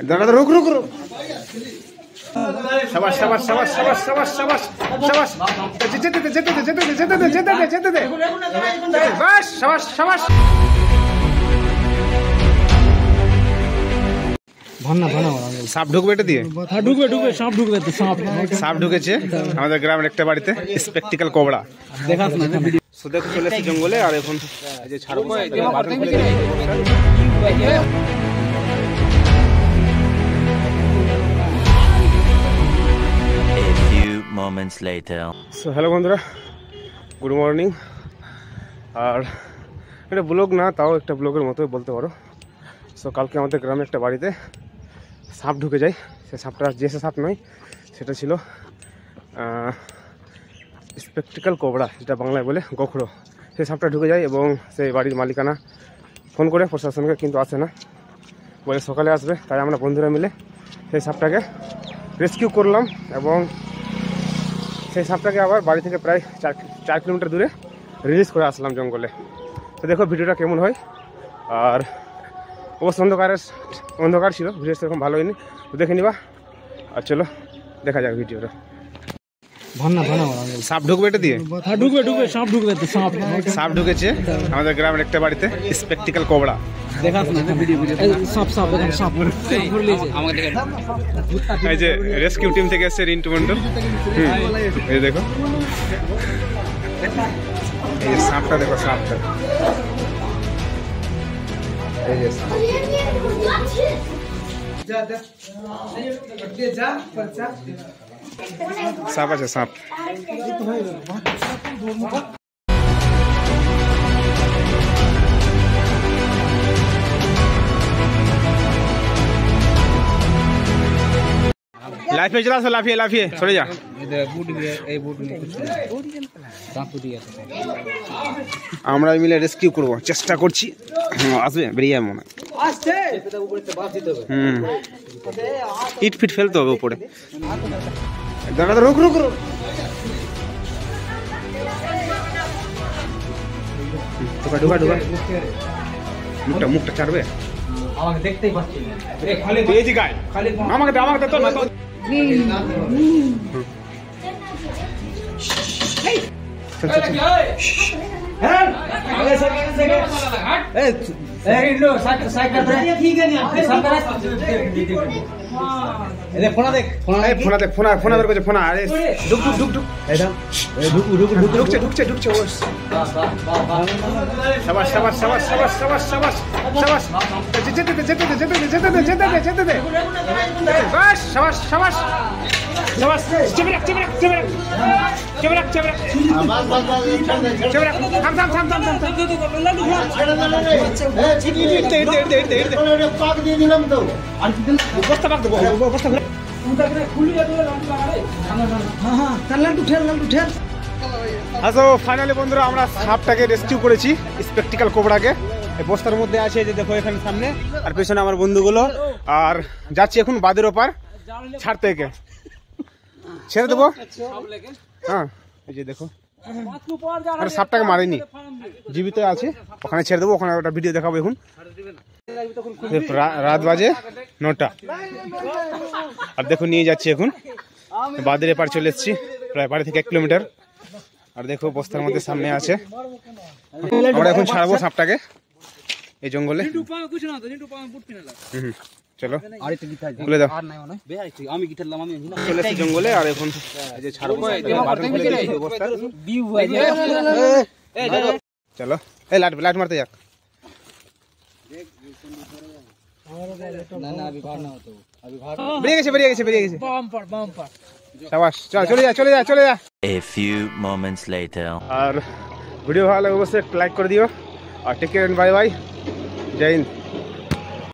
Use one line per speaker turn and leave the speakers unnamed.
দাঁড়া রুক রুক রুক শাবাশ শাবাশ শাবাশ শাবাশ শাবাশ শাবাশ শাবাশ যেতে দে যেতে দে যেতে দে যেতে দে যেতে দে যেতে দে বাস শাবাশ শাবাশ
ভান্না ভান্না
সাপ ঢুকবে এটা দিয়ে
হ্যাঁ ঢুকবে ঢুকবে সাপ ঢুকবে তো
সাপ ঢুকেছে আমাদের গ্রামের একটা বাড়িতে স্পেকটিক্যাল কোবরা
দেখাস না
সো দেখো চলে এসেছি জঙ্গলে আর এখন এই যে ছাড়বো বাথরুম খুলে
moments later.
সো হ্যালো বন্ধুরা, গুড মর্নিং। আর এটা ব্লগ না, তাও একটা ব্লগের মতোই বলতে পারো। সো কালকে আমাদের গ্রামে একটা বাড়িতে সাপ ঢুকে যায়। সে সাপটা যে সাপ নয়, সেটা ছিল স্পেকটিক্যাল কোবরা, যেটা বাংলায় বলে গোখরো। সেই সাপটা ঢুকে যায় এবং সেই বাড়ির মালিকানা ফোন করে প্রশাসনকে, কিন্তু আসে না, বলে সকালে আসবে। তাই আমরা বন্ধুরা মিলে সেই সাপটাকে রেস্কিউ করলাম এবং সেই সাপটাকে আবার বাড়ি থেকে প্রায় 4 কিলোমিটার দূরে রিলিজ করে আসলাম জঙ্গলে। তো দেখো ভিডিওটা কেমন হয়। আর অবশ্য অন্ধকার ছিল, ভিডিও সেরকম ভালো হয়নি, তো দেখে নিবা। আর চলো দেখা যাক ভিডিওটা।
ভান্না ভান্না
সাপ ঢুকবে এটা দিয়ে
হ্যাঁ ঢুকবে ঢুকবে সাপ ঢুকবে তো
সাপ ঢুকেছে আমাদের গ্রামের একটা বাড়িতে স্পেকটিক্যাল কোবরা।
দেখাস না ভিডিও সাপ সাপ দেখেন সাপ
এই যে রেস্কিউ টিম থেকে এসেছে রিন্টু মন্ডল। এই দেখো, এই সাপটা দেখো, সাপটা এই যে সাপ আছে, সাপ। লাফিয়ে চলে আসো, লাফিয়ে লাফিয়ে সরে যা। আমরা মিলে রেস্কিউ করবো চেষ্টা করছি। আসবে, বেরিয়ে যাবে মনে হয়। ইট ফিট ফেলতে হবে উপরে। দাঁড়া রুক রুক রুক ঢুকা ঢুকা ঢুকা মুখটা মুখটা ছাড়বে।
আমাকে দেখতেই পাচ্ছি না,
এই যে গায় আমাকে আমাকে তো না তো। আচ্ছা ফাইনালি বন্ধুরা, আমরা সাপটাকে রেস্কিউ করেছি, স্পেকটিক্যাল কোবরাকে। বস্তার মধ্যে আছে, যে দেখো এখানে সামনে, আর পেছনে আমার বন্ধুগুলো। আর যাচ্ছি এখন বাদের ওপার ছাড়তে, একে ছেড়ে দেবো। হ্যাঁ এই যে দেখো, সাপটাকে মারিনি, জীবিত আছে, ওখানে ছেড়ে দেবো। ওখানে ওটা ভিডিও দেখাবো। এখন রাত বাজে 9টা, আর দেখো নিয়ে যাচ্ছি এখন বাদের এপার চলে এসেছি, প্রায় বাড়ি থেকে 1 কিলোমিটার। আর দেখো বস্তার মধ্যে সামনে আছে। আমরা এখন ছাড়বো সাপটাকে এই জঙ্গলে। চলো খুলে দাও, চলে এসেছি জঙ্গলে। আর এখন এই যে ছাড়বো, চলো এই লাইট মারতে যাক। বেরিয়ে গেছে। শাবাশ, চলে যা।
A few moments later.
আর ভিডিও ভালো লাগলে অবশ্যই লাইক করে দিও। আর take care and bye bye, Jai Hind.